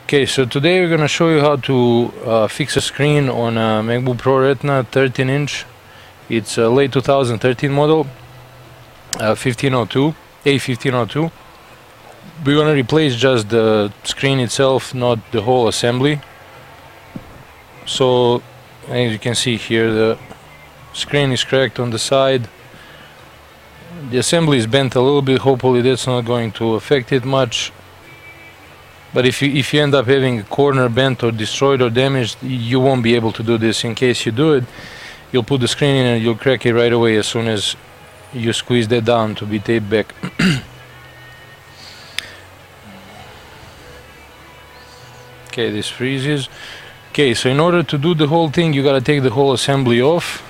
Okay, so today we're gonna show you how to fix a screen on a MacBook Pro Retina 13-inch. It's a late 2013 model, 1502, A1502. We're gonna replace just the screen itself, not the whole assembly. So, as you can see here, the screen is cracked on the side. The assembly is bent a little bit. Hopefully that's not going to affect it much. But if you end up having a corner bent or destroyed or damaged, you won't be able to do this. In case you do it, you'll put the screen in and you'll crack it right away as soon as you squeeze that down to be taped back. Okay, this freezes. Okay, so in order to do the whole thing, you gotta take the whole assembly off.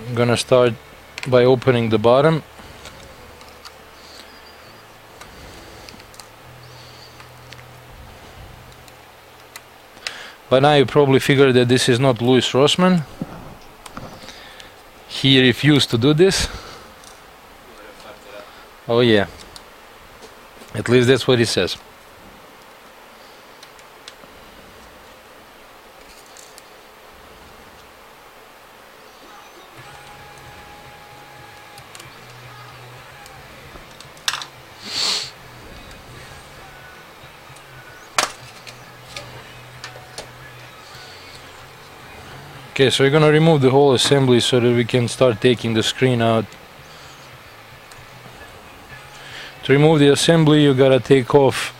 I'm gonna start by opening the bottom. By now you probably figured that this is not Louis Rossmann. He refused to do this. Oh yeah. At least that's what he says. Okay, so we're gonna remove the whole assembly so that we can start taking the screen out. To remove the assembly, you gotta take off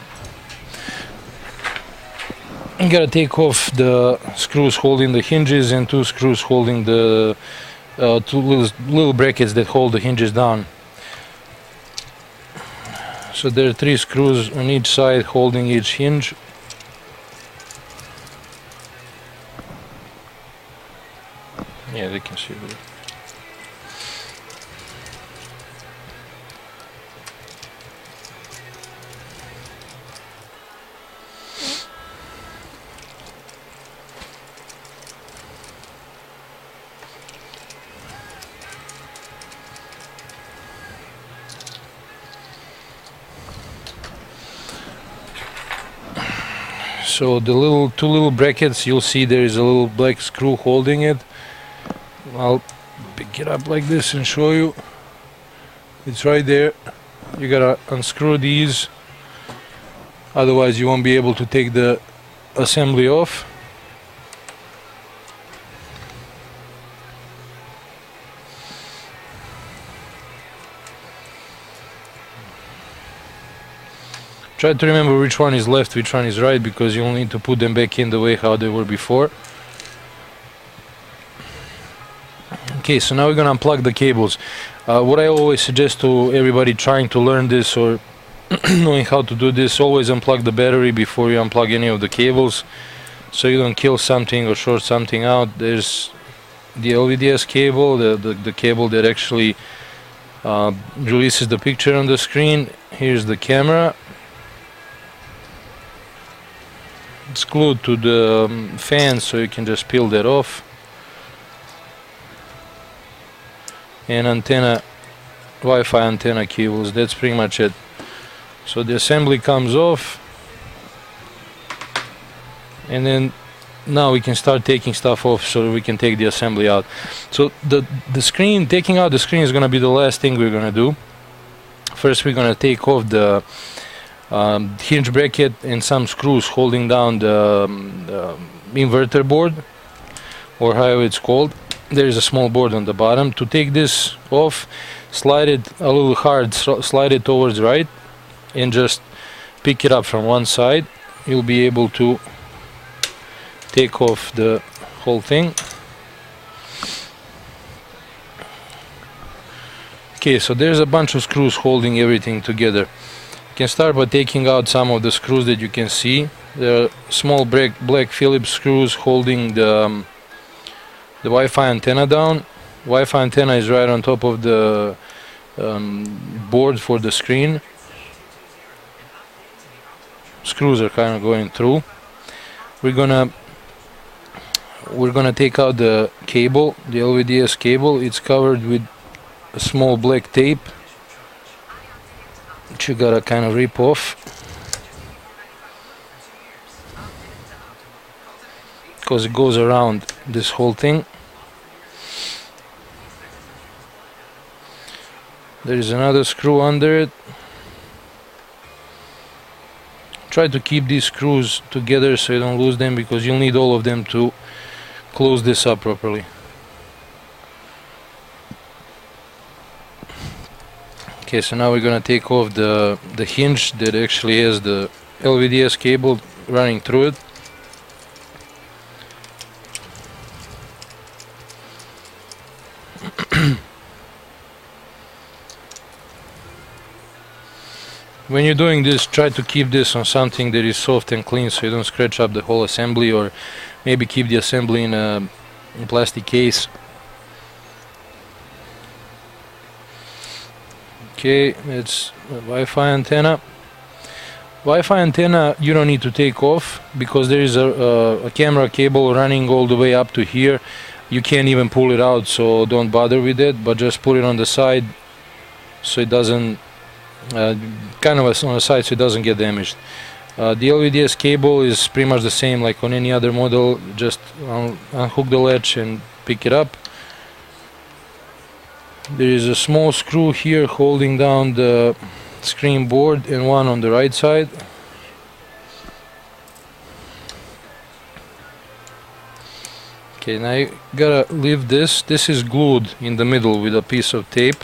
the screws holding the hinges and two screws holding the two little brackets that hold the hinges down. So there are three screws on each side holding each hinge. Yeah, they can see it. So the two little brackets, you'll see there is a little black screw holding it. I'll pick it up like this and show you. It's right there. You gotta unscrew these, otherwise you won't be able to take the assembly off. Try to remember which one is left, which one is right, because you'll need to put them back in the way how they were before. Okay, so now we're gonna unplug the cables. What I always suggest to everybody trying to learn this or knowing how to do this, always unplug the battery before you unplug any of the cables, so you don't kill something or short something out. There's the LVDS cable, the cable that actually releases the picture on the screen. Here's the camera. It's glued to the fan, so you can just peel that off. And antenna, Wi-Fi antenna cables, that's pretty much it. So the assembly comes off, and then now we can start taking stuff off so that we can take the assembly out. So the screen, taking out the screen is gonna be the last thing we're gonna do. First we're gonna take off the hinge bracket and some screws holding down the inverter board, or however it's called. There is a small board on the bottom. To take this off, slide it a little hard, slide it towards right, and just pick it up from one side. You'll be able to take off the whole thing. Okay, so there's a bunch of screws holding everything together. You can start by taking out some of the screws that you can see. There are small black Phillips screws holding the Wi-Fi antenna down. Wi-Fi antenna is right on top of the board for the screen. Screws are kind of going through. We're gonna take out the cable, the LVDS cable. It's covered with a small black tape, which you gotta kind of rip off. because it goes around this whole thing. There is another screw under it. Try to keep these screws together so you don't lose them, because you'll need all of them to close this up properly. Okay, so now we're gonna take off the hinge that actually has the LVDS cable running through it. When you're doing this, try to keep this on something that is soft and clean so you don't scratch up the whole assembly, or maybe keep the assembly in a plastic case. Okay, it's a Wi-Fi antenna. Wi-Fi antenna you don't need to take off, because there is a camera cable running all the way up to here. You can't even pull it out, so don't bother with it, but just put it on the side so it doesn't kind of on the side so it doesn't get damaged. The LVDS cable is pretty much the same like on any other model. Just unhook the latch and pick it up. There is a small screw here holding down the screen board, and one on the right side. Okay, now you gotta leave this. This is glued in the middle with a piece of tape.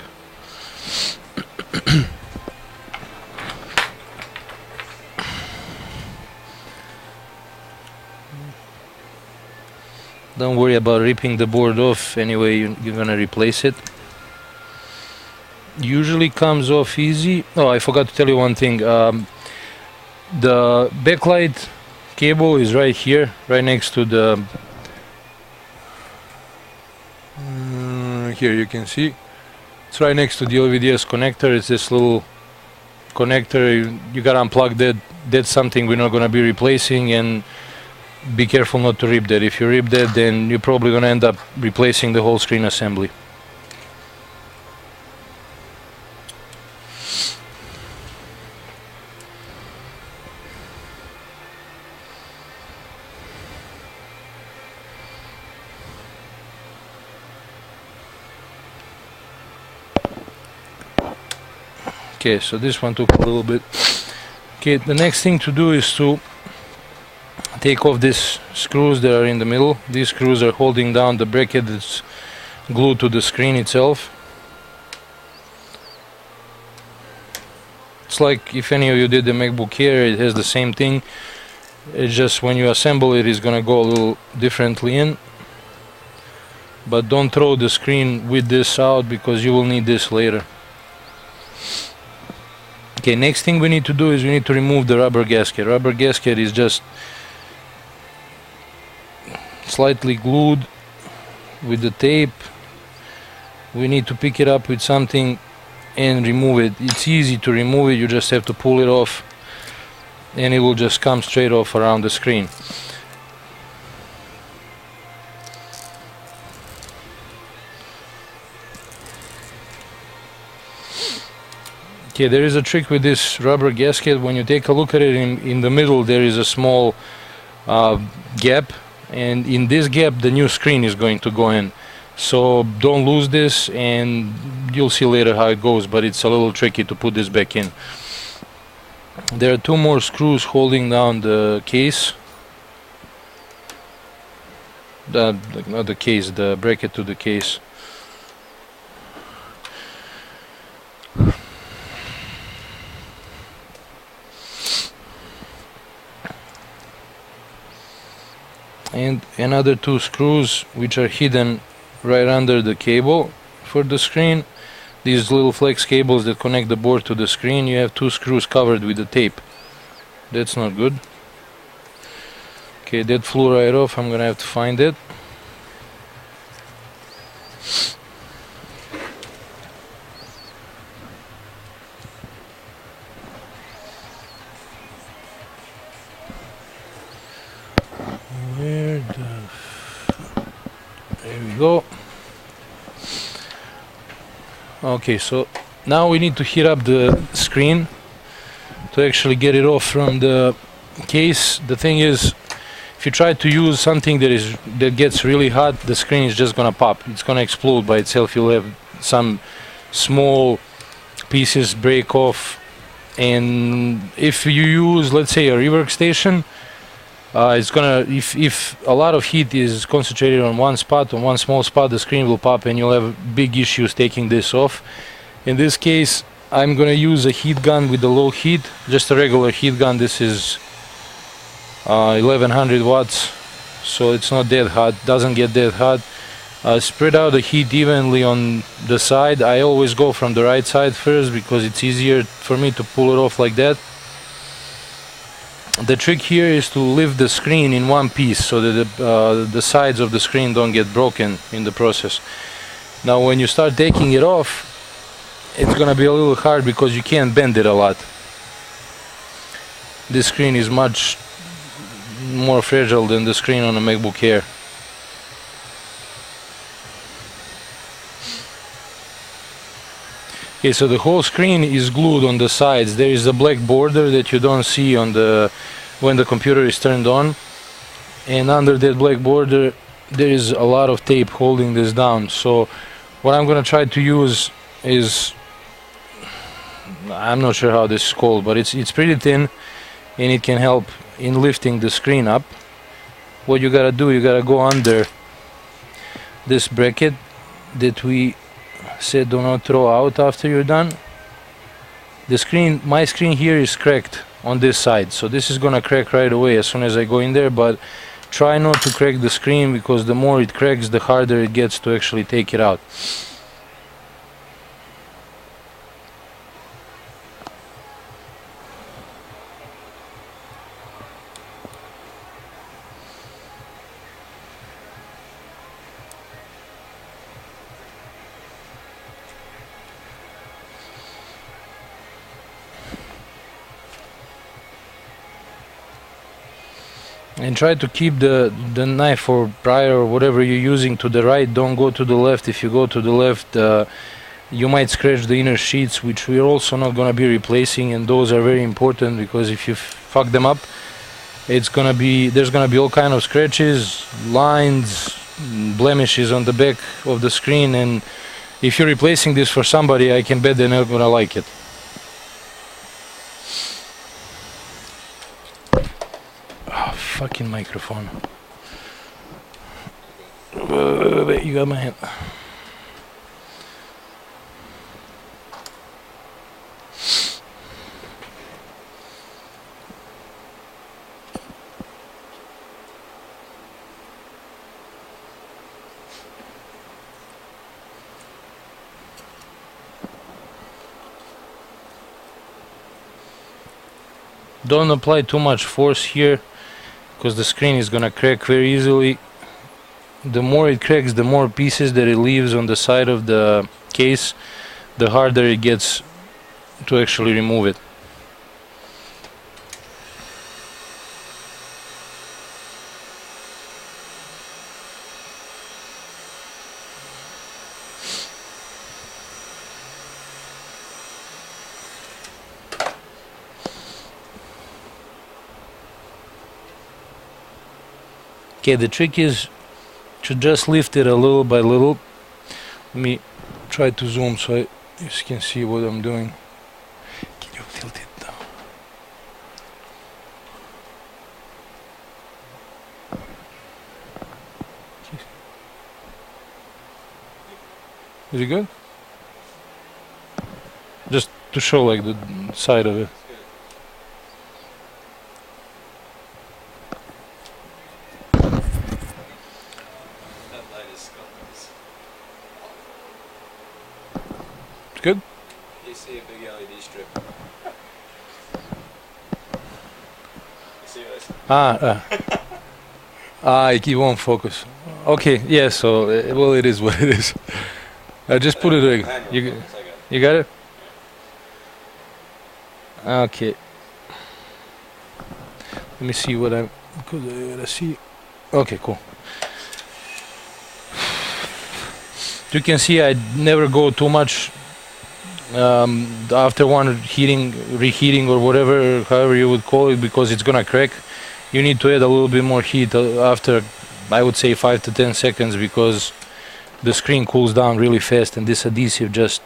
Don't worry about ripping the board off, anyway you're gonna replace it. Usually comes off easy. Oh, I forgot to tell you one thing. The backlight cable is right here, right next to the here you can see it's right next to the LVDS connector. It's this little connector. You gotta unplug that. That's something we're not gonna be replacing, and be careful not to rip that. If you rip that, then you're probably gonna end up replacing the whole screen assembly. Okay, so this one took a little bit. Okay, the next thing to do is to take off these screws that are in the middle. These screws are holding down the bracket that's glued to the screen itself. It's like if any of you did the MacBook Air, it has the same thing. It's just when you assemble it, it's gonna go a little differently in. But don't throw the screen with this out, because you will need this later. Okay, next thing we need to do is we need to remove the rubber gasket. Rubber gasket is just slightly glued with the tape. We need to pick it up with something and remove it. It's easy to remove it, you just have to pull it off and it will just come straight off around the screen. Okay, there is a trick with this rubber gasket. When you take a look at it, in the middle there is a small gap, and in this gap the new screen is going to go in. So don't lose this, and you'll see later how it goes, but it's a little tricky to put this back in. There are two more screws holding down the case. Not the case, the bracket to the case. And another two screws which are hidden right under the cable for the screen. These little flex cables that connect the board to the screen, you have two screws covered with the tape. That's not good. Okay, that flew right off. I'm gonna have to find it. There we go. Okay, so now we need to heat up the screen to actually get it off from the case. The thing is, if you try to use something that gets really hot, the screen is just gonna pop. It's gonna explode by itself. You'll have some small pieces break off. And if you use, let's say, a rework station, it's gonna, if a lot of heat is concentrated on one spot, on one small spot, the screen will pop and you'll have big issues taking this off. In this case, I'm gonna use a heat gun with the low heat, just a regular heat gun. This is 1100 watts, so it's not that hot, doesn't get that hot. Spread out the heat evenly on the side. I always go from the right side first because it's easier for me to pull it off like that. The trick here is to lift the screen in one piece so that the sides of the screen don't get broken in the process. Now when you start taking it off, it's gonna be a little hard because you can't bend it a lot. This screen is much more fragile than the screen on a MacBook Air. Okay, so the whole screen is glued on the sides. There is a black border that you don't see on when the computer is turned on, and under that black border there is a lot of tape holding this down. So what I'm gonna try to use is, I'm not sure how this is called, but it's pretty thin and it can help in lifting the screen up. What you gotta do, you gotta go under this bracket that we said do not throw out after you're done. The screen, my screen here is cracked on this side, so this is gonna crack right away as soon as I go in there, but try not to crack the screen because the more it cracks, the harder it gets to actually take it out. And try to keep the knife or plier or whatever you're using to the right. Don't go to the left. If you go to the left, you might scratch the inner sheets, which we're also not going to be replacing, and those are very important because if you fuck them up, there's going to be all kind of scratches, lines, blemishes on the back of the screen, and if you're replacing this for somebody, I can bet they're not going to like it. Fucking microphone. Wait, you got my hand. Don't apply too much force here, because the screen is gonna crack very easily. The more it cracks, the more pieces that it leaves on the side of the case, the harder it gets to actually remove it. Okay, the trick is to just lift it a little by little. Let me try to zoom so you can see what I'm doing. Can you tilt it down? Is it good? Just to show like the side of it. Good? You see a big LED strip. You see this? It won't focus. Okay, yeah, so, well, it is what it is. Just put it there. You got it? Okay. Let me see what I see. Okay, cool. You can see I never go too much after one reheating or whatever, however you would call it, because it's gonna crack. you need to add a little bit more heat after, I would say, 5 to 10 seconds, because the screen cools down really fast and this adhesive just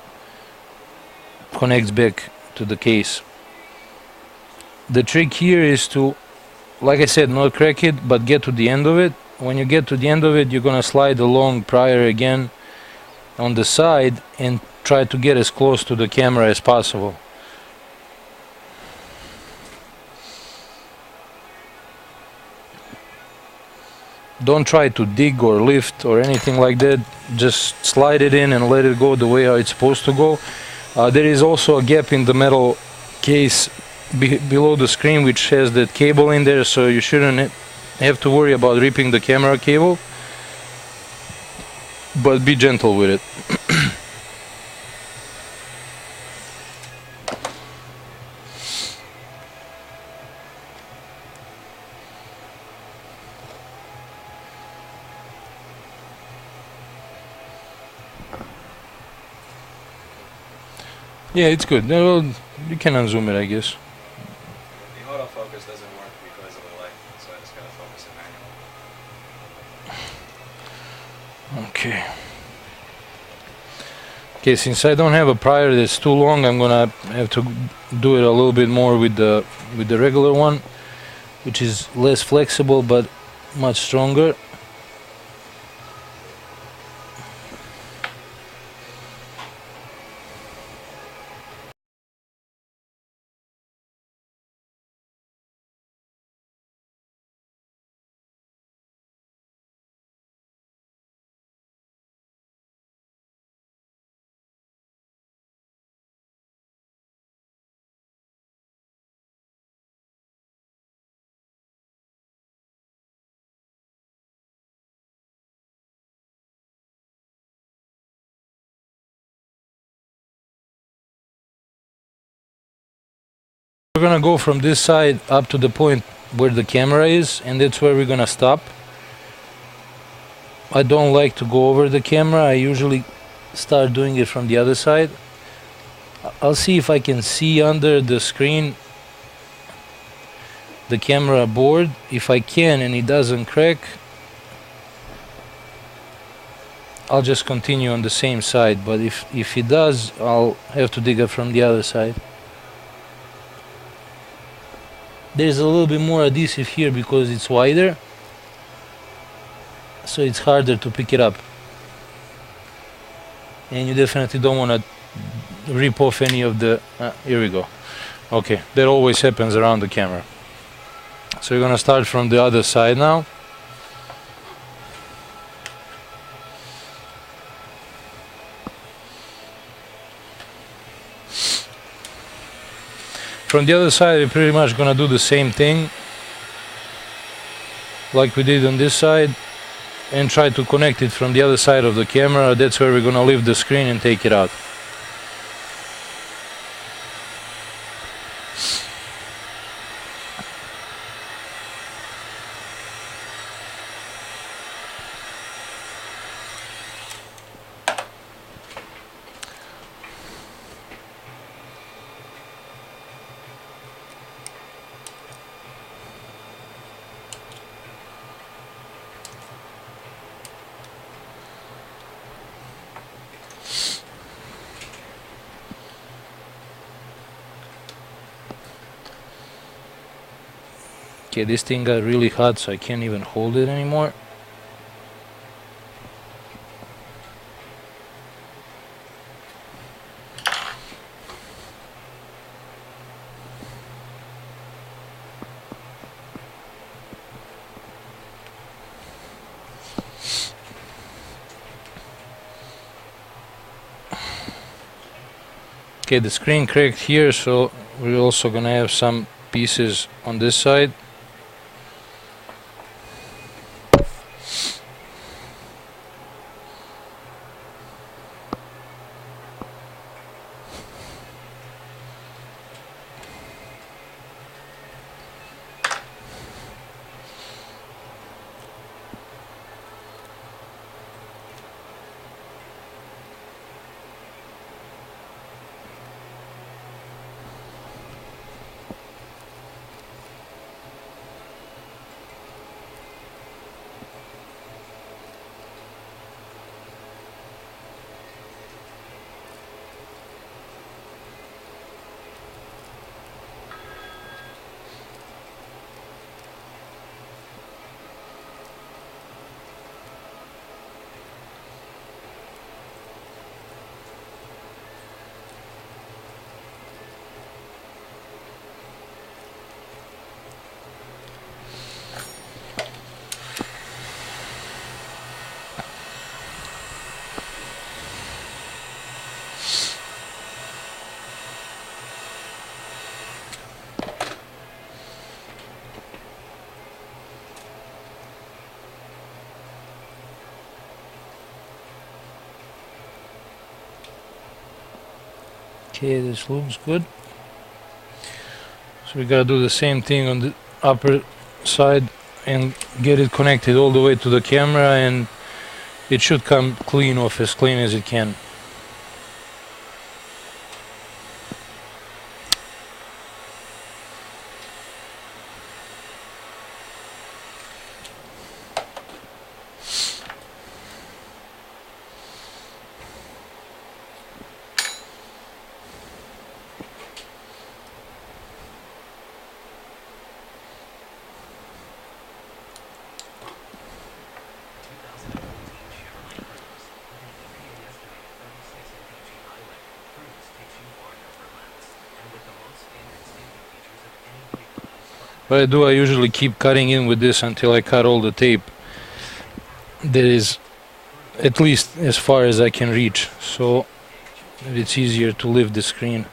connects back to the case. The trick here is to, like I said, not crack it, but get to the end of it. When you get to the end of it, you're gonna slide along prior again on the side and try to get as close to the camera as possible. Don't try to dig or lift or anything like that. Just slide it in and let it go the way how it's supposed to go. There is also a gap in the metal case below the screen which has that cable in there, so you shouldn't have to worry about ripping the camera cable, but be gentle with it. Yeah, it's good. Well, you can unzoom it, I guess. The autofocus doesn't work because of the light, so I just gotta focus it manually. Okay. Okay, since I don't have a prior that's too long, I'm gonna have to do it a little bit more with the regular one, which is less flexible but much stronger. We're gonna go from this side up to the point where the camera is, and that's where we're gonna stop. I don't like to go over the camera. I usually start doing it from the other side. I'll see if I can see under the screen the camera board. If I can and it doesn't crack, I'll just continue on the same side, but if it does, I'll have to dig it from the other side. There's a little bit more adhesive here because it's wider, so it's harder to pick it up. And you definitely don't want to rip off any of the... here we go. Okay, that always happens around the camera. So we're gonna start from the other side now. From the other side, we're pretty much gonna do the same thing like we did on this side, and try to connect it from the other side of the camera. That's where we're gonna lift the screen and take it out. Okay, this thing got really hot, so I can't even hold it anymore. Okay, the screen cracked here, so we're also gonna have some pieces on this side. Okay, this looks good. So we gotta do the same thing on the upper side and get it connected all the way to the camera, and it should come clean off, as clean as it can. What I do, I usually keep cutting in with this until I cut all the tape that is at least as far as I can reach, so it's easier to lift the screen.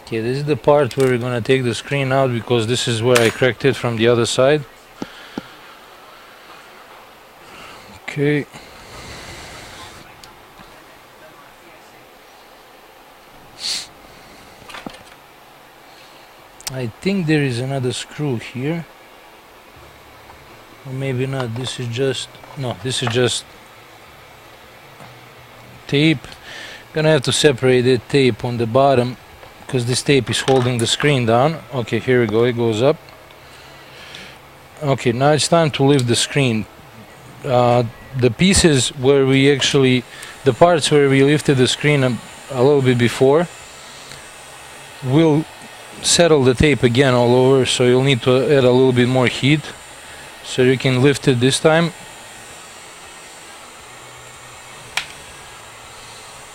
Okay, this is the part where we're gonna take the screen out, because this is where I cracked it from the other side. Okay. I think there is another screw here. Or maybe not. This is just... no, this is just tape. Gonna have to separate the tape on the bottom, because this tape is holding the screen down. Okay, here we go, it goes up. Okay, now it's time to lift the screen. The pieces where we actually, the parts where we lifted the screen a little bit before, will settle the tape again all over, so you'll need to add a little bit more heat so you can lift it this time.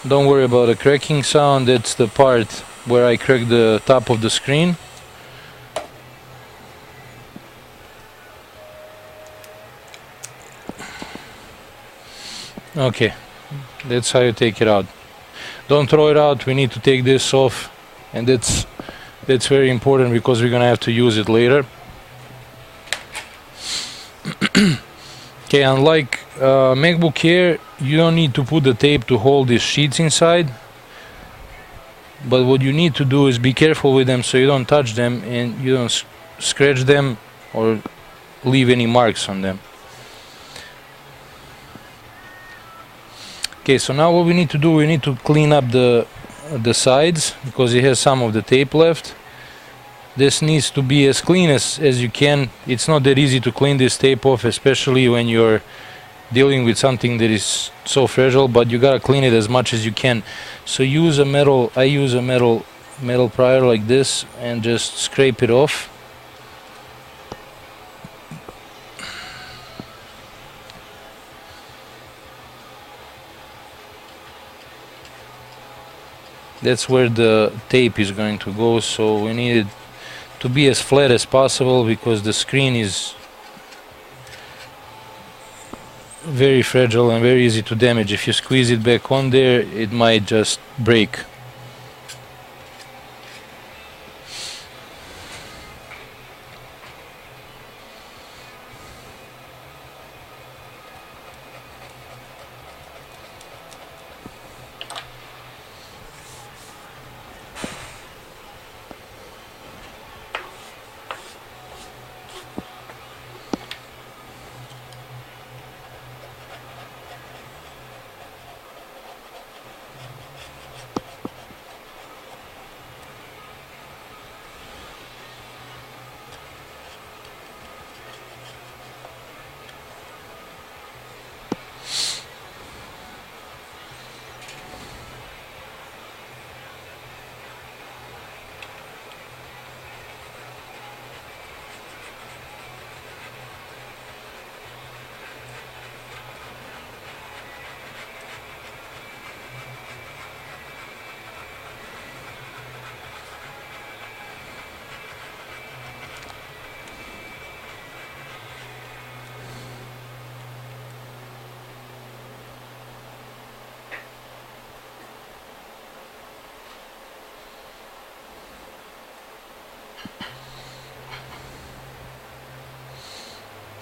Don't worry about the cracking sound, that's the part where I cracked the top of the screen. Okay, that's how you take it out. Don't throw it out, we need to take this off, and that's very important because we're gonna have to use it later. Okay, unlike MacBook Air, you don't need to put the tape to hold these sheets inside, but what you need to do is be careful with them so you don't touch them and you don't scratch them or leave any marks on them. Okay, so now what we need to do, we need to clean up the sides, because it has some of the tape left. This needs to be as clean as you can. It's not that easy to clean this tape off, especially when you're dealing with something that is so fragile, but you gotta clean it as much as you can. So use a metal, I use a metal prior like this, and just scrape it off. That's where the tape is going to go, so we need it to be as flat as possible, because the screen is very fragile and very easy to damage. If you squeeze it back on there, it might just break.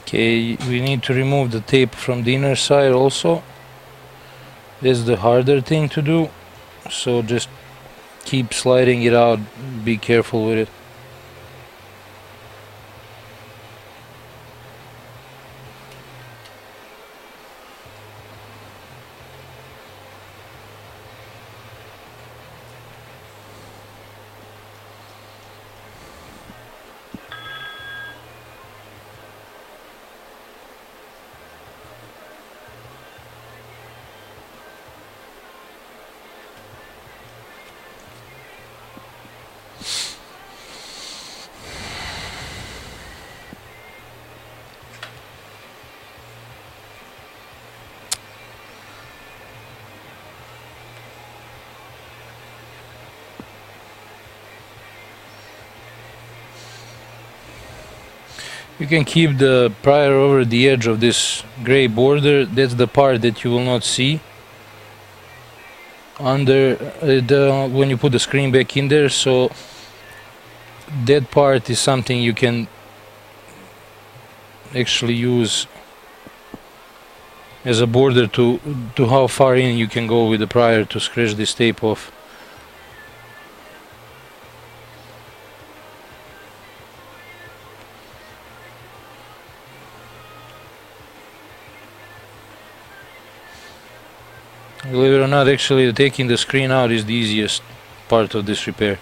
Okay, we need to remove the tape from the inner side also. That's the harder thing to do, so just keep sliding it out, be careful with it. You can keep the prior over the edge of this gray border. That's the part that you will not see under when you put the screen back in there. So that part is something you can actually use as a border to how far in you can go with the prior to scratch this tape off. Believe it or not, actually taking the screen out is the easiest part of this repair.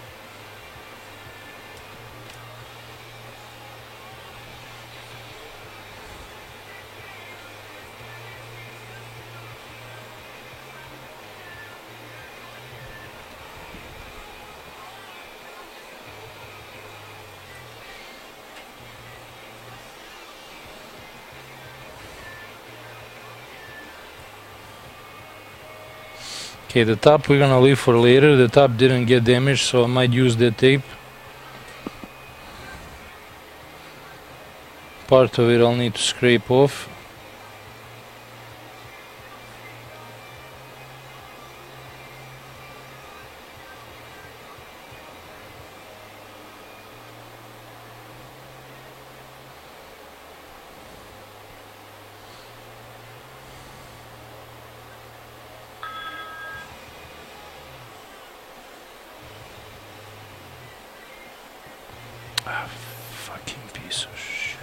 Okay, the top we're gonna leave for later. The top didn't get damaged, so I might use that tape. Part of it I'll need to scrape off. Fucking piece of shit.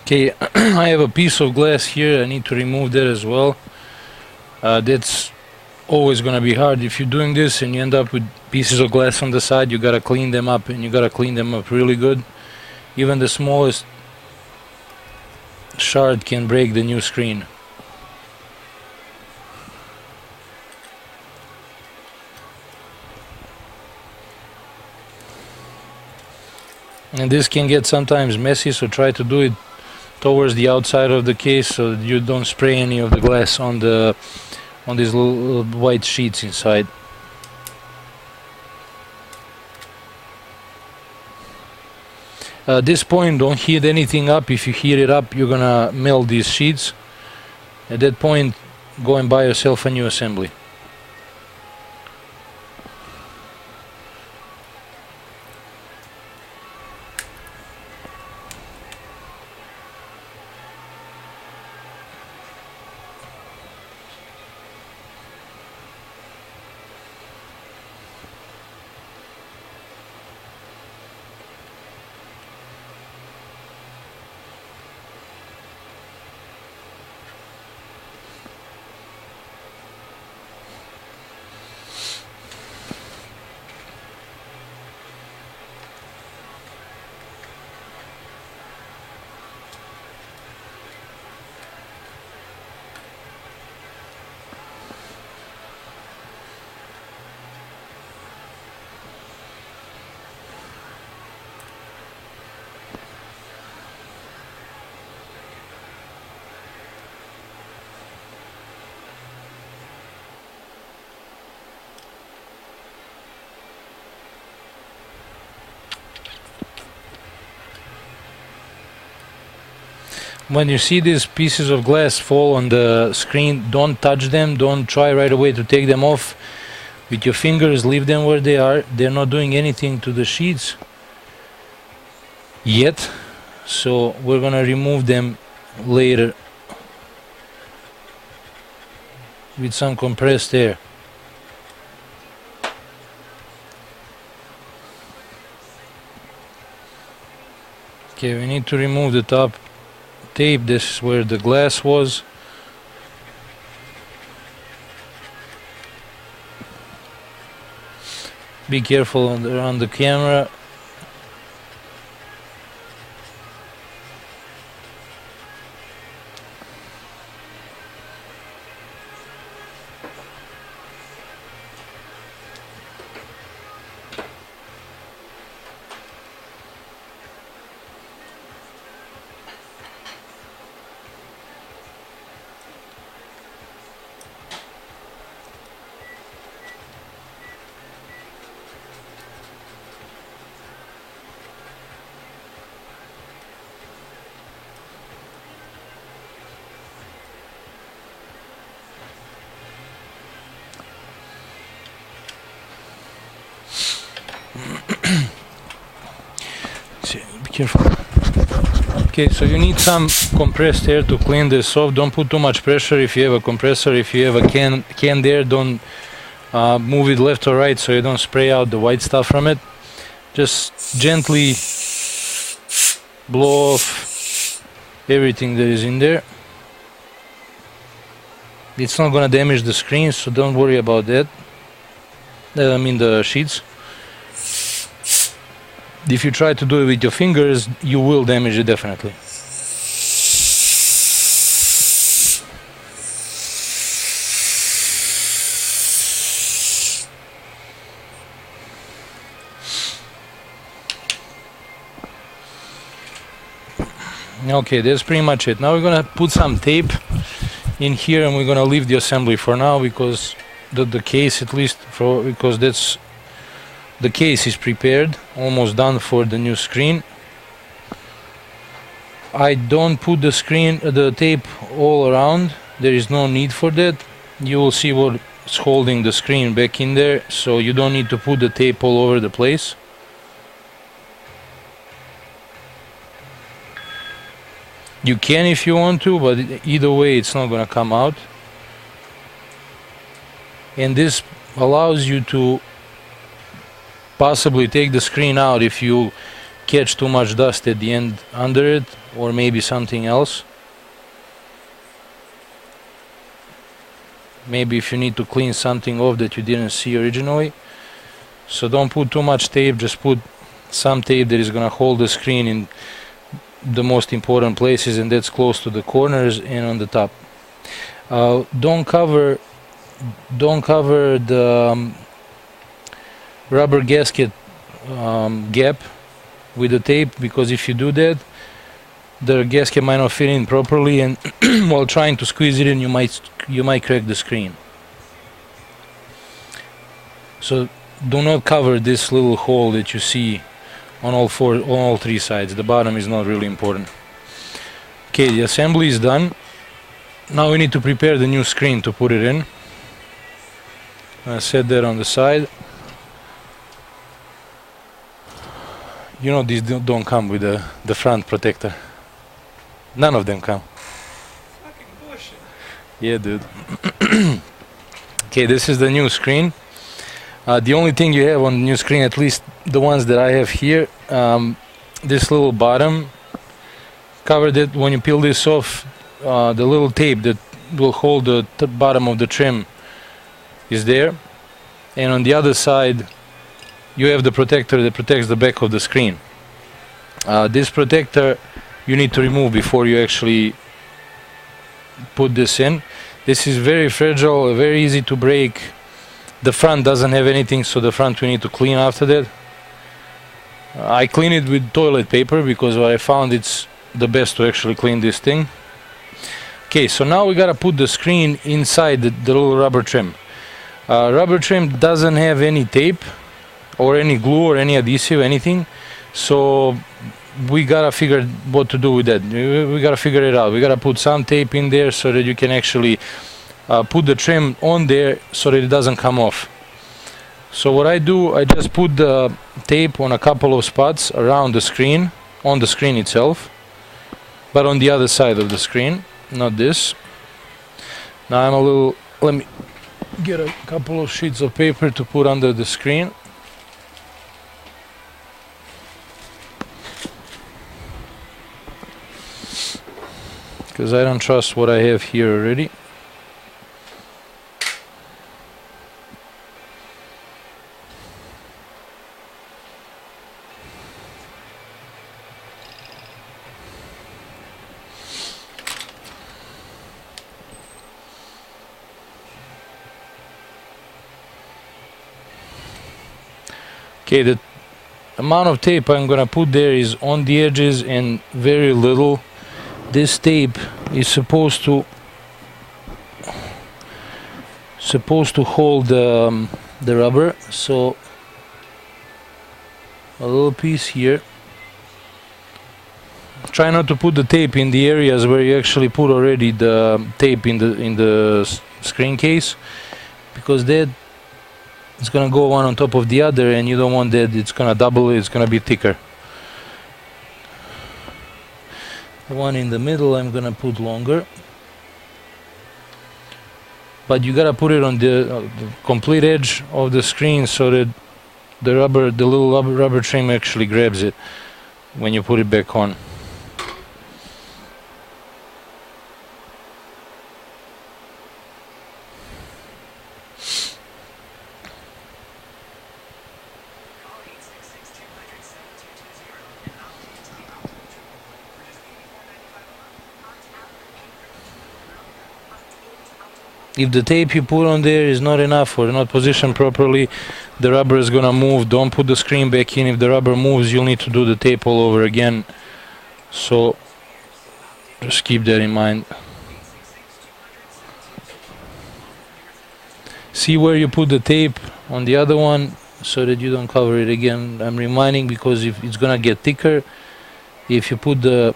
Okay, I have a piece of glass here. I need to remove that as well. That's always gonna be hard if you're doing this and you end up with pieces of glass on the side. You gotta clean them up, and you gotta clean them up really good. Even the smallest shard can break the new screen. And this can get sometimes messy, so try to do it towards the outside of the case so that you don't spray any of the glass on these little white sheets inside. At this point, don't heat anything up. If you heat it up, you're gonna melt these sheets. At that point, go and buy yourself a new assembly. When you see these pieces of glass fall on the screen, don't touch them. Don't try right away to take them off with your fingers. Leave them where they are. They're not doing anything to the sheets yet, so we're gonna remove them later with some compressed air. Okay, we need to remove the top tape. This is where the glass was. Be careful on the camera. Be careful. Okay, so you need some compressed air to clean this off. Don't put too much pressure. If you have a compressor, if you have a can there, don't move it left or right so you don't spray out the white stuff from it. Just gently blow off everything that is in there. It's not gonna damage the screen, so don't worry about that. I mean the sheets. If you try to do it with your fingers, you will damage it definitely. Okay, that's pretty much it. Now we're gonna put some tape in here and we're gonna leave the assembly for now because the case, at least because that's the case is prepared, almost done for the new screen. I don't put the tape all around. There is no need for that. You will see what's holding the screen back in there, so you don't need to put the tape all over the place. You can if you want to, but either way it's not gonna come out. And this allows you to possibly take the screen out if you catch too much dust at the end under it, or maybe something else. Maybe if you need to clean something off that you didn't see originally. So don't put too much tape, just put some tape that is gonna hold the screen in the most important places, and that's close to the corners and on the top. Don't cover the rubber gasket gap with the tape, because if you do that, the gasket might not fit in properly, and while trying to squeeze it in, you might crack the screen. So do not cover this little hole that you see on all three sides. The bottom is not really important. Okay, the assembly is done. Now we need to prepare the new screen to put it in. I set that on the side. You know, these don't come with the front protector. None of them come. Fucking bullshit. Yeah, dude. Okay, this is the new screen. The only thing you have on the new screen, at least the ones that I have here, this little bottom cover, that when you peel this off, the little tape that will hold the bottom of the trim is there, and on the other side you have the protector that protects the back of the screen. This protector you need to remove before you actually put this in. This is very fragile, very easy to break. The front doesn't have anything, so the front we need to clean after that. I clean it with toilet paper because what I found it's the best to actually clean this thing. Okay, so now we gotta put the screen inside the little rubber trim. Rubber trim doesn't have any tape or any glue or any adhesive, anything, so we gotta figure what to do with that. We gotta figure it out. We gotta put some tape in there so that you can actually put the trim on there so that it doesn't come off. So what I do, I just put the tape on a couple of spots around the screen, on the screen itself, but on the other side of the screen, not this. Now let me get a couple of sheets of paper to put under the screen. Because I don't trust what I have here already. Okay, the amount of tape I'm gonna put there is on the edges and very little. This tape is supposed to hold the rubber, so a little piece here. Try not to put the tape in the areas where you actually put already the tape in the screen case, because that it's gonna go one on top of the other, and you don't want that. It's gonna double. It's gonna be thicker. The one in the middle I'm gonna put longer, but you gotta put it on the complete edge of the screen so that the little rubber trim actually grabs it when you put it back on. If the tape you put on there is not enough or not positioned properly, the rubber is gonna move. Don't put the screen back in. If the rubber moves, you'll need to do the tape all over again. So just keep that in mind. See where you put the tape on the other one so that you don't cover it again. I'm reminding because if it's gonna get thicker, if you put the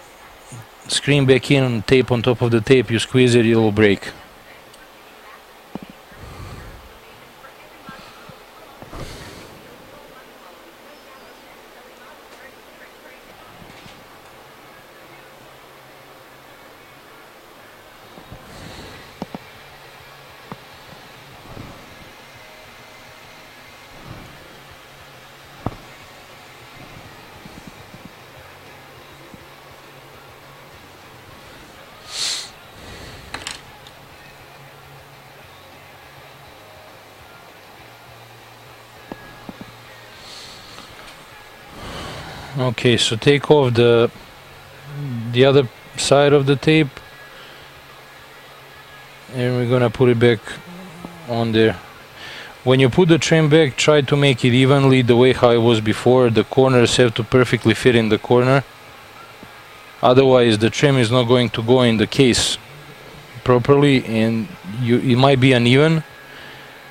screen back in and tape on top of the tape, you squeeze it, it will break. Okay, so take off the other side of the tape, and we're gonna put it back on there. When you put the trim back, try to make it evenly the way how it was before. The corners have to perfectly fit in the corner. Otherwise the trim is not going to go in the case properly, and it might be uneven.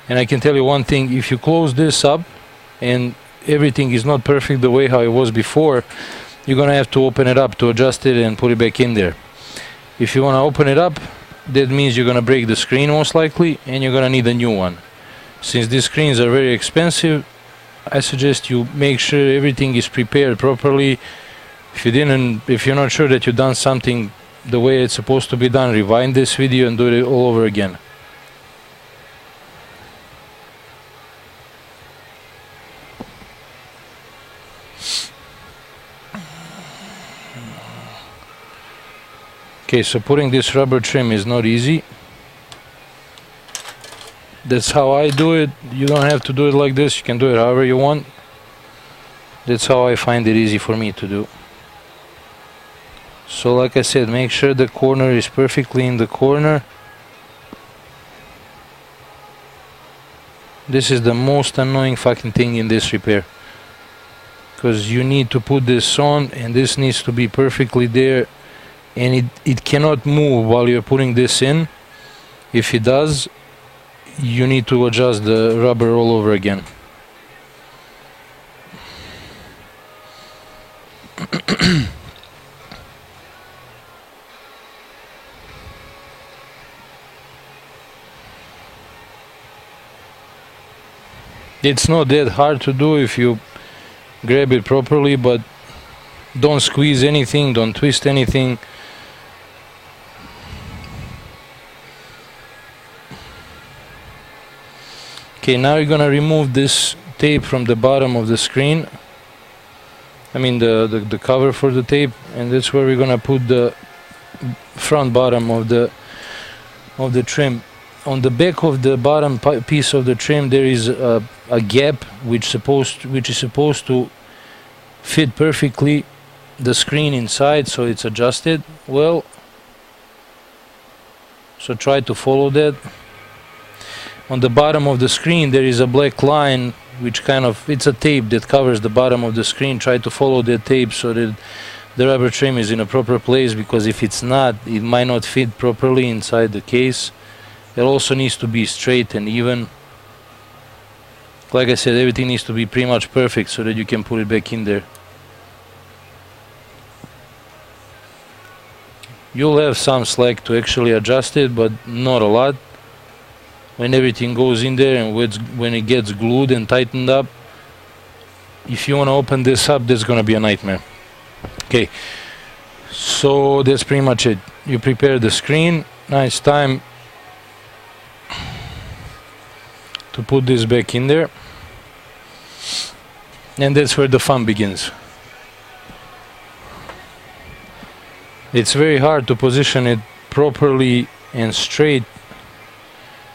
And I can tell you one thing: if you close this up and everything is not perfect the way how it was before, you're gonna have to open it up to adjust it and put it back in there. If you want to open it up, that means you're gonna break the screen most likely, and you're gonna need a new one. Since these screens are very expensive, I suggest you make sure everything is prepared properly. If you're not sure that you've done something the way it's supposed to be done, rewind this video and do it all over again. Okay, so putting this rubber trim is not easy. That's how I do it. You don't have to do it like this. You can do it however you want. That's how I find it easy for me to do. So like I said, make sure the corner is perfectly in the corner. This is the most annoying fucking thing in this repair, because you need to put this on and this needs to be perfectly there, and it cannot move while you're putting this in. If it does, you need to adjust the rubber all over again. It's not that hard to do if you grab it properly, but don't squeeze anything, don't twist anything. Okay, now you're gonna remove this tape from the bottom of the screen. I mean the cover for the tape, and that's where we're gonna put the front bottom of the trim. On the back of the bottom piece of the trim, there is a gap which is supposed to fit perfectly the screen inside, so it's adjusted well. So try to follow that. On the bottom of the screen there is a black line which it's a tape that covers the bottom of the screen. Try to follow that tape so that the rubber trim is in a proper place, because if it's not, it might not fit properly inside the case. It also needs to be straight and even. Like I said, everything needs to be pretty much perfect so that you can put it back in there. You'll have some slack to actually adjust it, but not a lot. When everything goes in there and when it gets glued and tightened up, if you want to open this up, that's going to be a nightmare. Okay, so that's pretty much it. You prepare the screen. Now it's time to put this back in there, and that's where the fun begins. It's very hard to position it properly and straight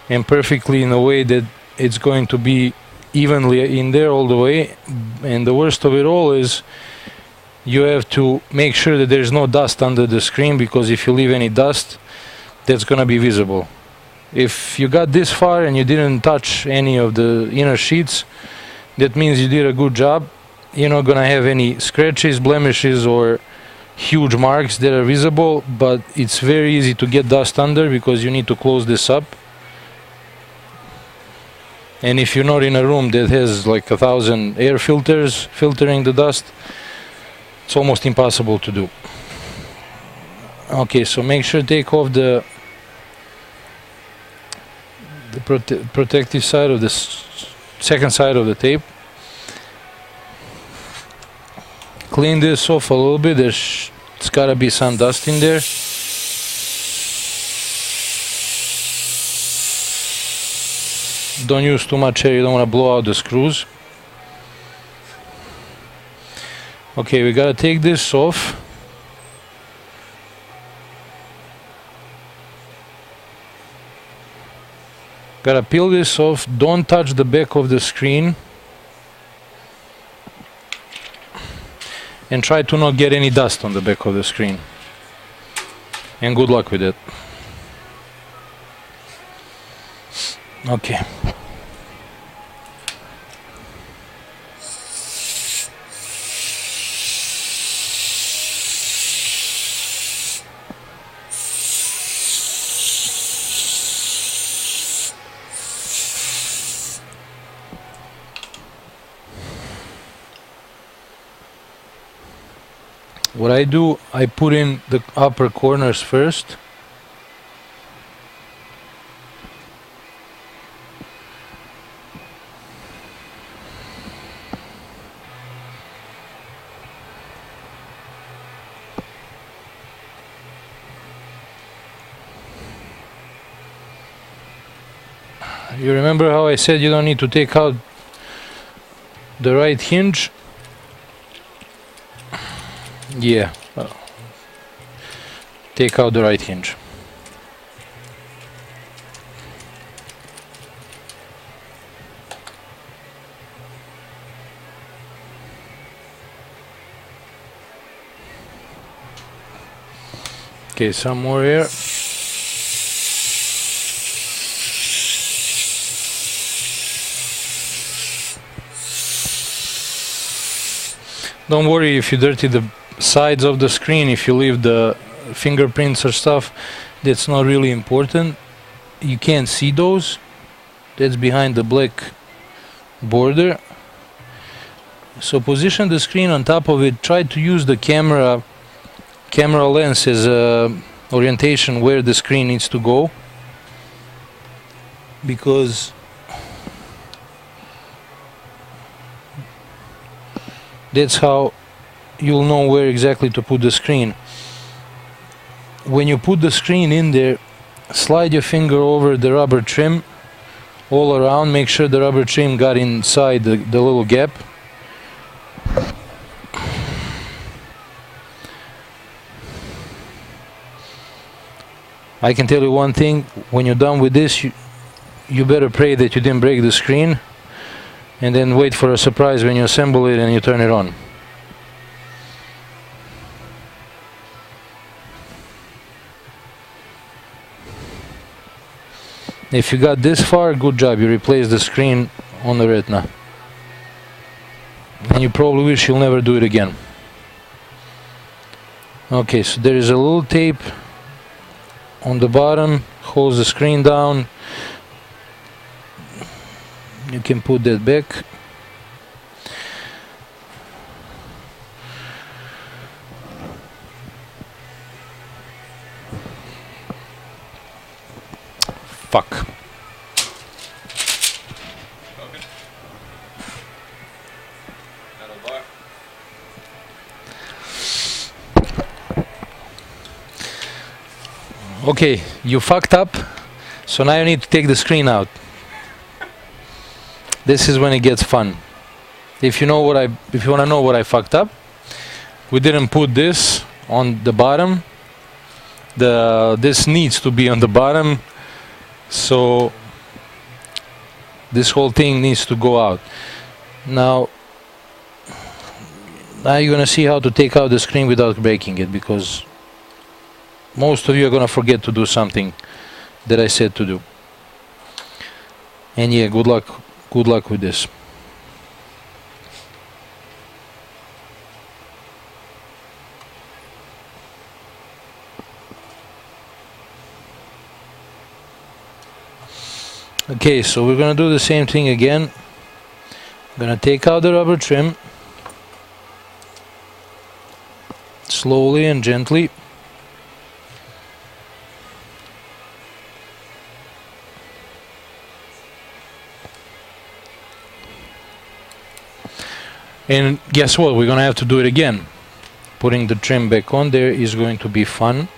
and perfectly in a way that it's going to be evenly in there all the way. And the worst of it all is you have to make sure that there's no dust under the screen, because if you leave any dust, that's going to be visible. If you got this far and you didn't touch any of the inner sheets, that means you did a good job. You're not going to have any scratches, blemishes, or huge marks that are visible, but it's very easy to get dust under because you need to close this up. And if you're not in a room that has like 1,000 air filters filtering the dust, it's almost impossible to do. Okay, so make sure to take off the protective side of the second side of the tape. Clean this off a little bit. It's gotta be some dust in there. Don't use too much air, you don't want to blow out the screws. Okay, we gotta take this off. Gotta peel this off. Don't touch the back of the screen, and try to not get any dust on the back of the screen, and good luck with it. Okay. what I do, I put in the upper corners first. You remember how I said you don't need to take out the right hinge? Yeah, take out the right hinge. Okay, some more here. Don't worry if you dirty the sides of the screen, if you leave the fingerprints or stuff, that's not really important. You can't see those. That's behind the black border. So position the screen on top of it. Try to use the camera lens as orientation where the screen needs to go, because that's how you'll know where exactly to put the screen. When you put the screen in there, slide your finger over the rubber trim all around. Make sure the rubber trim got inside the little gap. I can tell you one thing, when you're done with this, you better pray that you didn't break the screen, and then wait for a surprise when you assemble it and you turn it on. If you got this far, good job, you replaced the screen on the Retina. And you probably wish you'll never do it again. Okay, so there is a little tape on the bottom, holds the screen down. You can put that back. Fuck. Okay. Metal bar. Okay, you fucked up, so now you need to take the screen out. This is when it gets fun. If you want to know what I fucked up, we didn't put this on the bottom. This needs to be on the bottom, so this whole thing needs to go out. Now you're gonna see how to take out the screen without breaking it, because most of you are gonna forget to do something that I said to do. And yeah, good luck with this. Okay, so we're gonna do the same thing again. I'm gonna take out the rubber trim slowly and gently. And guess what? We're gonna have to do it again. Putting the trim back on there is going to be fun.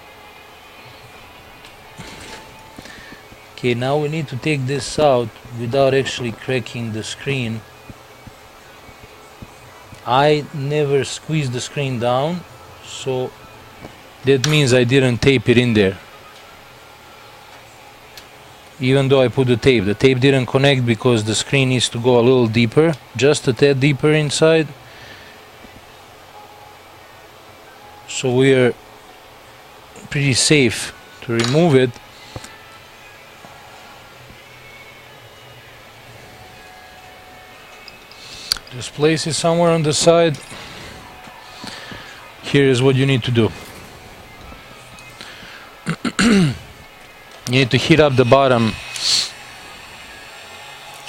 Okay, now we need to take this out without actually cracking the screen. I never squeeze the screen down, so that means I didn't tape it in there. Even though I put the tape didn't connect because the screen needs to go a little deeper, just a tad deeper inside. So we are pretty safe to remove it. Just place it somewhere on the side. Here is what you need to do. You need to heat up the bottom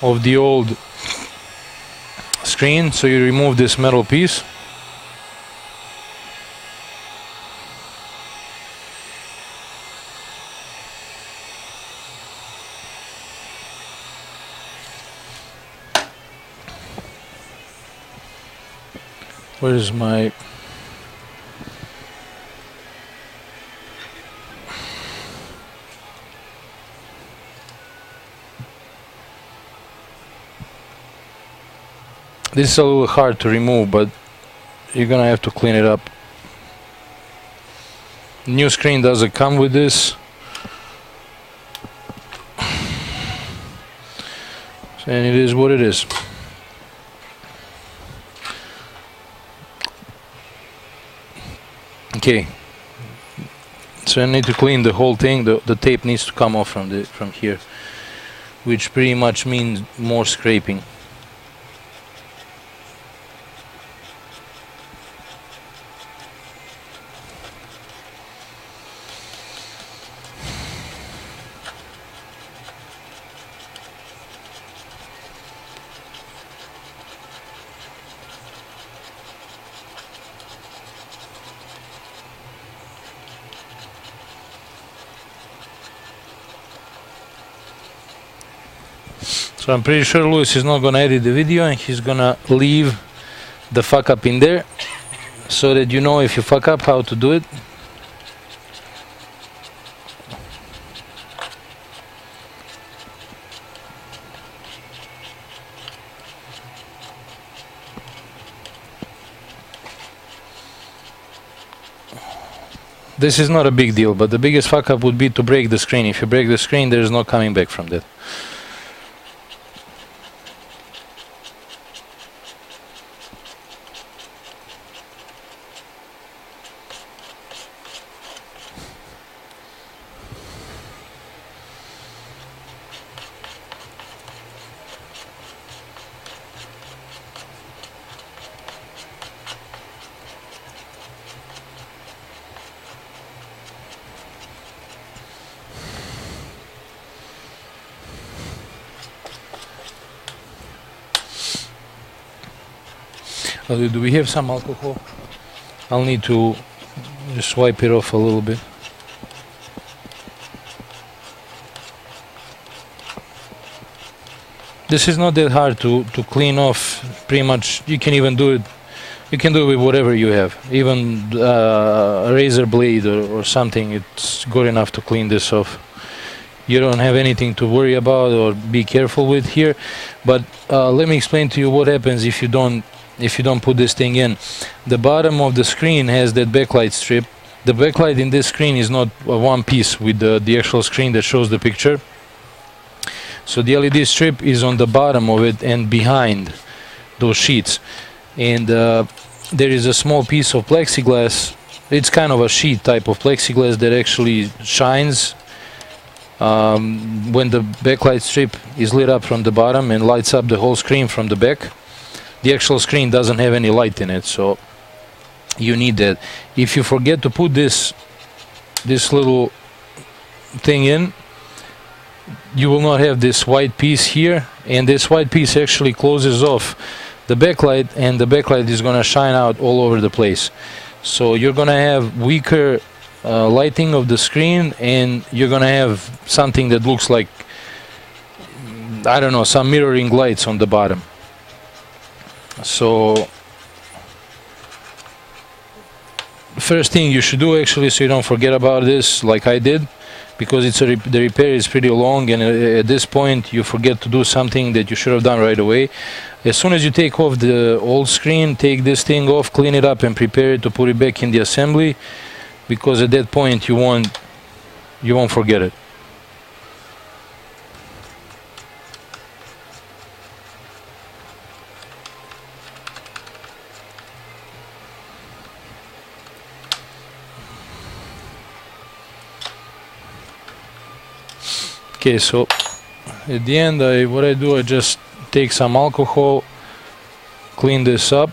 of the old screen, so you remove this metal piece. Where is my... This is a little hard to remove, but you're gonna have to clean it up. New screen doesn't come with this. And it is what it is. Okay. So I need to clean the whole thing. The tape needs to come off from here, which pretty much means more scraping. So I'm pretty sure Lewis is not gonna edit the video, and he's gonna leave the fuck up in there so that you know if you fuck up how to do it. This is not a big deal, but the biggest fuck up would be to break the screen. If you break the screen, there is no coming back from that. Do we have some alcohol? I'll need to just wipe it off a little bit. This is not that hard to clean off. Pretty much you can even do it. You can do it with whatever you have. Even a razor blade or something. It's good enough to clean this off. You don't have anything to worry about or be careful with here. But let me explain to you what happens if you don't put this thing in. The bottom of the screen has that backlight strip. The backlight in this screen is not one piece with the actual screen that shows the picture. So the LED strip is on the bottom of it and behind those sheets. And there is a small piece of plexiglass. It's kind of a sheet type of plexiglass that actually shines when the backlight strip is lit up from the bottom and lights up the whole screen from the back. The actual screen doesn't have any light in it, so you need that. If you forget to put this little thing in, you will not have this white piece here, and this white piece actually closes off the backlight, and the backlight is going to shine out all over the place. So you're going to have weaker lighting of the screen, and you're going to have something that looks like, I don't know, some mirroring lights on the bottom. So first thing you should do, actually, so you don't forget about this like I did, because the repair is pretty long, and at this point you forget to do something that you should have done right away. As soon as you take off the old screen, take this thing off, clean it up, and prepare it to put it back in the assembly, because at that point you won't forget it. Okay, so at the end, what I do, I just take some alcohol, clean this up.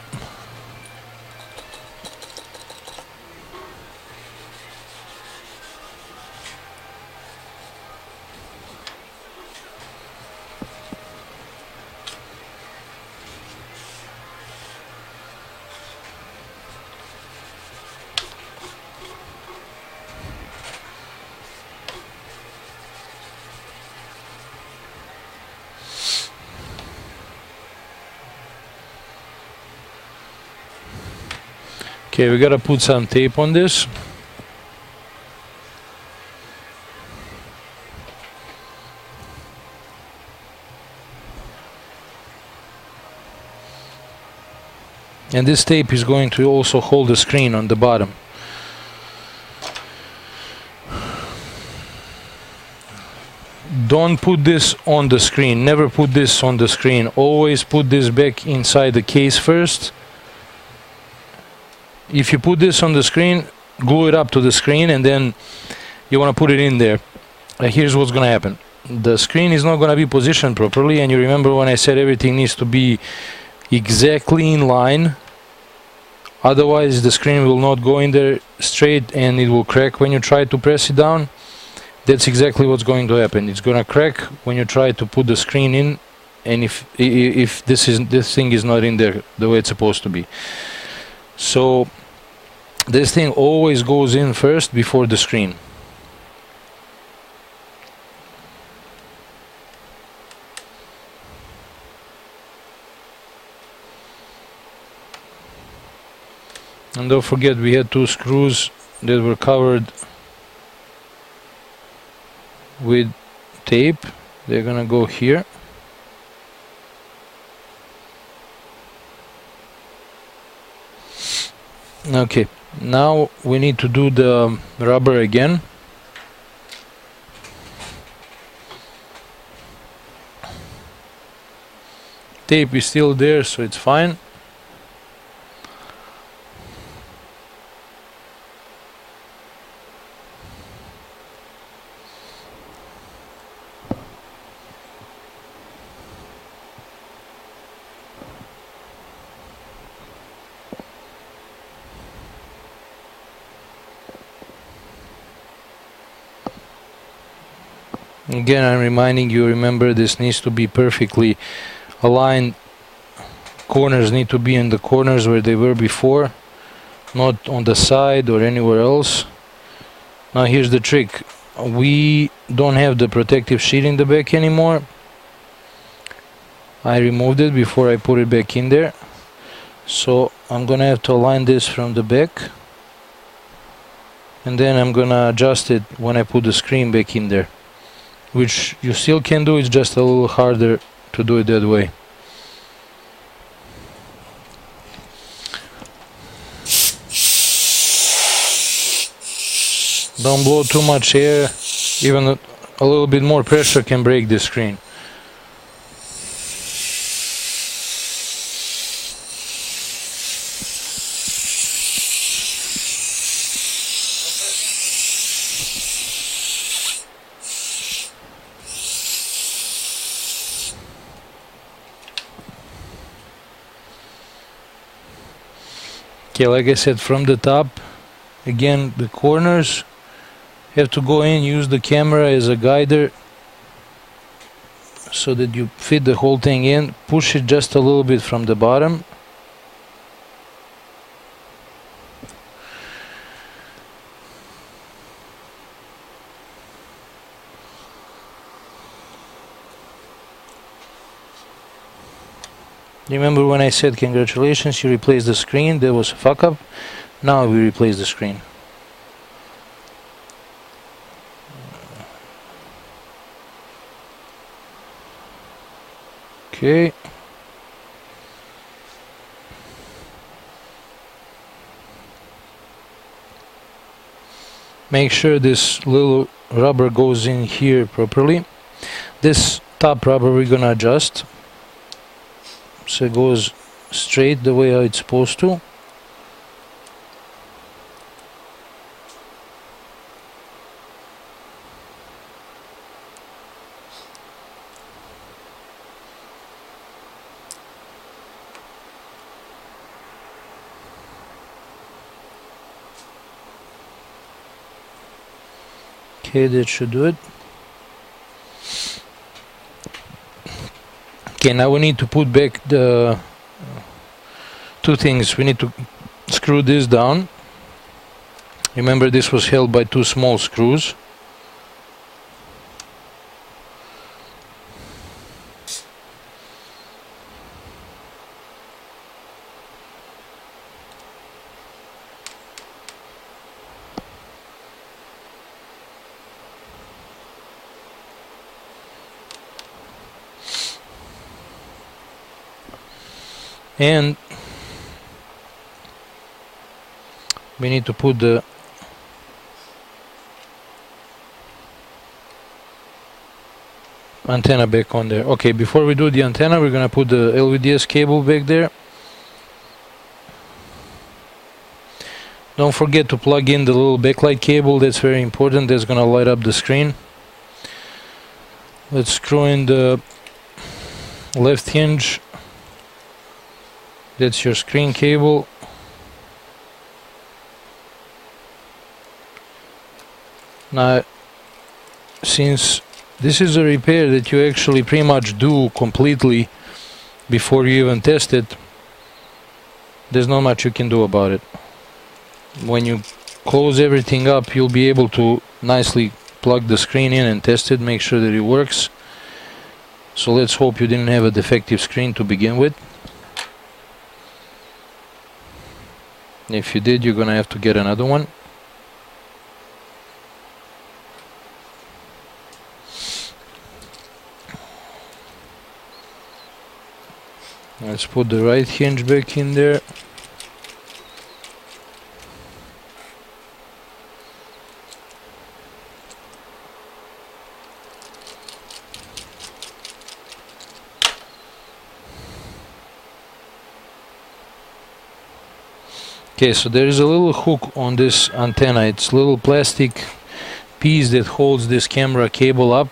Okay, we gotta put some tape on this. And this tape is going to also hold the screen on the bottom. Don't put this on the screen. Never put this on the screen. Always put this back inside the case first. If you put this on the screen, glue it up to the screen, and then you want to put it in there. Here's what's going to happen. The screen is not going to be positioned properly, and you remember when I said everything needs to be exactly in line. Otherwise, the screen will not go in there straight, and it will crack when you try to press it down. That's exactly what's going to happen. It's going to crack when you try to put the screen in, and if this thing is not in there the way it's supposed to be. So this thing always goes in first before the screen. And don't forget, we had 2 screws that were covered with tape. They're gonna go here. Okay, now we need to do the rubber again. Tape is still there, so it's fine. Again, I'm reminding you, remember, this needs to be perfectly aligned. Corners need to be in the corners where they were before, not on the side or anywhere else. Now here's the trick. We don't have the protective sheet in the back anymore. I removed it before I put it back in there. So I'm gonna have to align this from the back, and then I'm gonna adjust it when I put the screen back in there. Which you still can do, it's just a little harder to do it that way. Don't blow too much air, even a little bit more pressure can break the screen. Okay, like I said, from the top, again, the corners have to go in, use the camera as a guider so that you fit the whole thing in. Push it just a little bit from the bottom. Remember when I said congratulations, you replaced the screen? There was a fuck up. Now we replace the screen. Okay. Make sure this little rubber goes in here properly. This top rubber we're gonna adjust so it goes straight the way how it's supposed to. Okay, that should do it. Okay, now we need to put back the 2 things. We need to screw this down. Remember, this was held by 2 small screws. And we need to put the antenna back on there. Okay, before we do the antenna, we're gonna put the LVDS cable back there. Don't forget to plug in the little backlight cable. That's very important. That's gonna light up the screen. Let's screw in the left hinge. That's your screen cable. Now, since this is a repair that you actually pretty much do completely before you even test it, there's not much you can do about it. When you close everything up, you'll be able to nicely plug the screen in and test it, make sure that it works. So let's hope you didn't have a defective screen to begin with. If you did, you're gonna have to get another one. Let's put the right hinge back in there. Okay, so there is a little hook on this antenna. It's a little plastic piece that holds this camera cable up.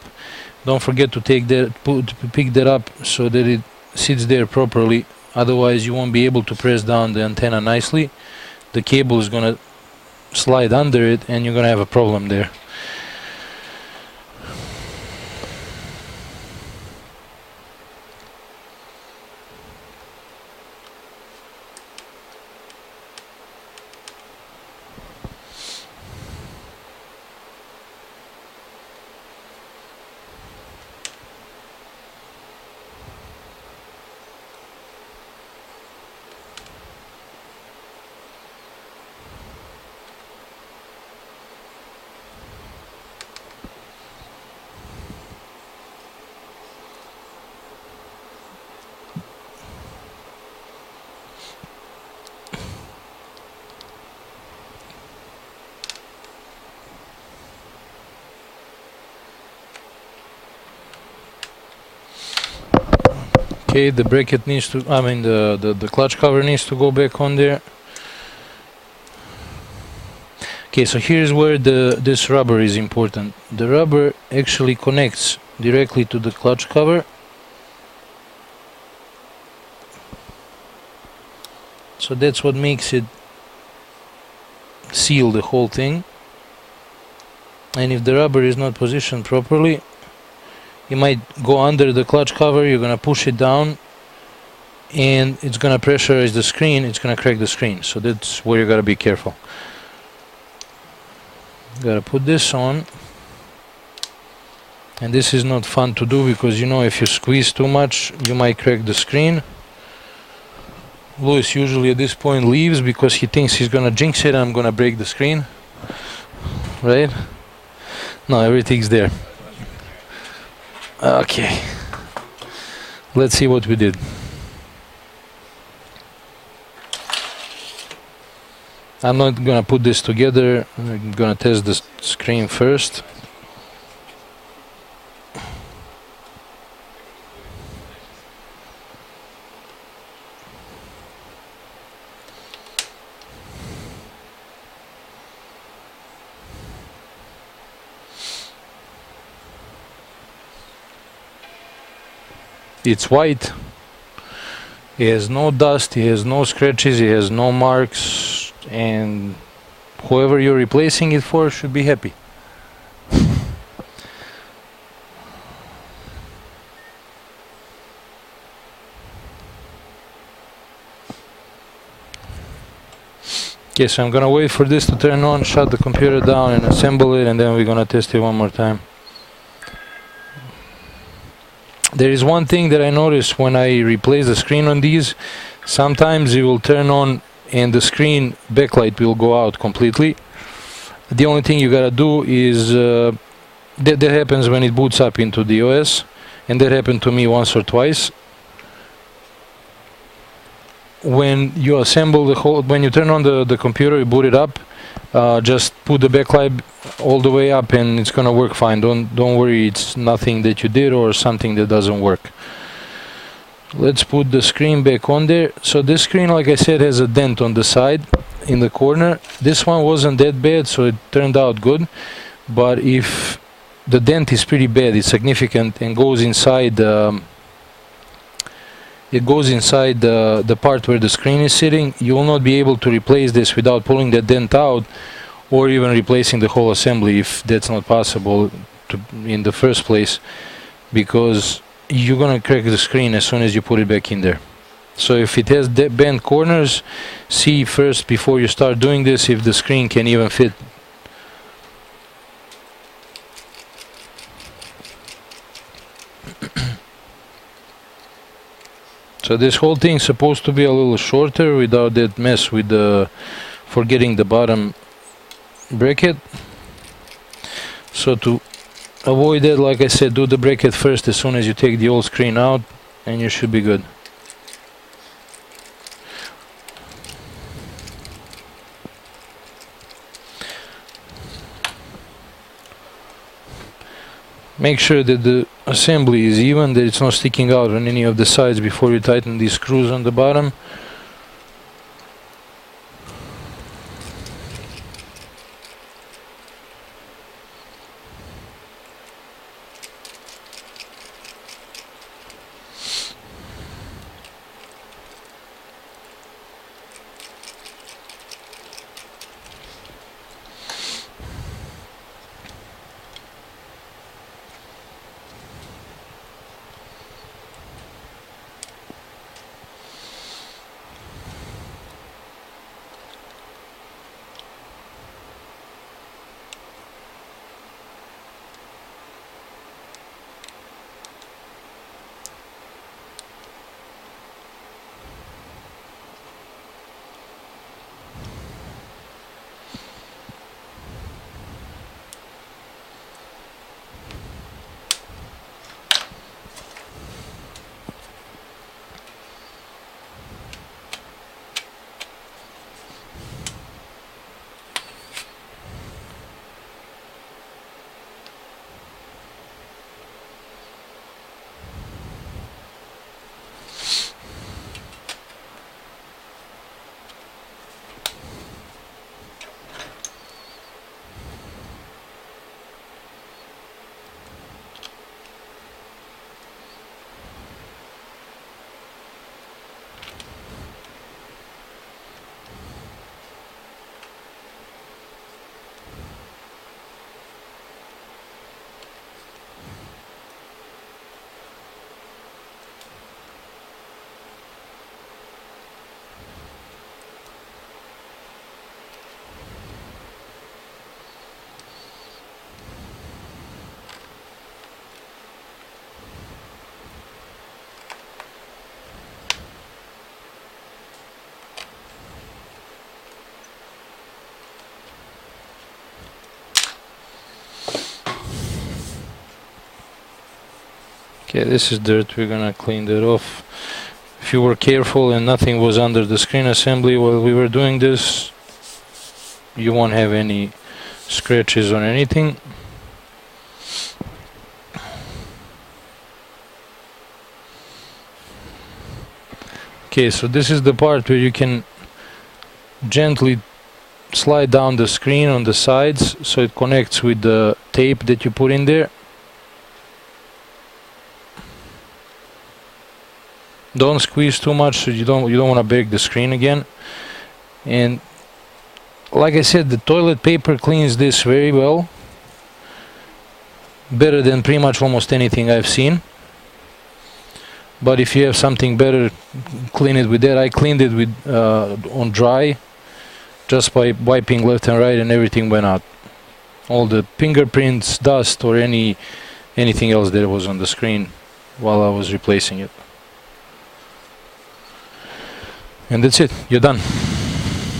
Don't forget to pick that up so that it sits there properly. Otherwise you won't be able to press down the antenna nicely. The cable is gonna slide under it and you're gonna have a problem there. Okay, the bracket needs to, the clutch cover needs to go back on there. Okay, so here's where this rubber is important. The rubber actually connects directly to the clutch cover. So that's what makes it seal the whole thing. And if the rubber is not positioned properly, you might go under the clutch cover, you're gonna push it down and it's gonna pressurize the screen, it's gonna crack the screen. So that's where you gotta be careful. Gotta put this on. And this is not fun to do because, you know, if you squeeze too much, you might crack the screen. Louis usually at this point leaves because he thinks he's gonna jinx it and I'm gonna break the screen. Right? No, everything's there. Okay, let's see what we did. I'm not gonna put this together. I'm gonna test the screen first. It's white. It has no dust, it has no scratches, it has no marks, and whoever you're replacing it for should be happy. Okay, so I'm gonna wait for this to turn on, shut the computer down and assemble it, and then we're gonna test it one more time. There is one thing that I noticed when I replace the screen on these. Sometimes it will turn on and the screen backlight will go out completely. The only thing you gotta do is that happens when it boots up into the OS, and that happened to me once or twice. when you assemble the whole, when you turn on the computer, you boot it up, just put the backlight all the way up and it's gonna work fine. Don't worry, it's nothing that you did or something that doesn't work. Let's put the screen back on there. So this screen, like I said, has a dent on the side in the corner. This one wasn't that bad, so it turned out good. But if the dent is pretty bad, it's significant and goes inside it goes inside the part where the screen is sitting, you will not be able to replace this without pulling the dent out or even replacing the whole assembly if that's not possible in the first place, because you're gonna crack the screen as soon as you put it back in there. So if it has bent corners, see first before you start doing this if the screen can even fit. So this whole thing is supposed to be a little shorter without that mess with forgetting the bottom bracket. So to avoid that, like I said, do the bracket first as soon as you take the old screen out and you should be good. Make sure that the assembly is even, that it's not sticking out on any of the sides before you tighten these screws on the bottom. Okay, this is dirt, we're gonna clean that off. If you were careful and nothing was under the screen assembly while we were doing this, you won't have any scratches on anything. Okay, so this is the part where you can gently slide down the screen on the sides so it connects with the tape that you put in there. Don't squeeze too much so you don't want to break the screen again. And like I said, the toilet paper cleans this very well, better than pretty much almost anything I've seen. But if you have something better, clean it with that. I cleaned it with on dry, just by wiping left and right, and everything went out. All the fingerprints, dust, or anything else that was on the screen while I was replacing it. And that's it, you're done.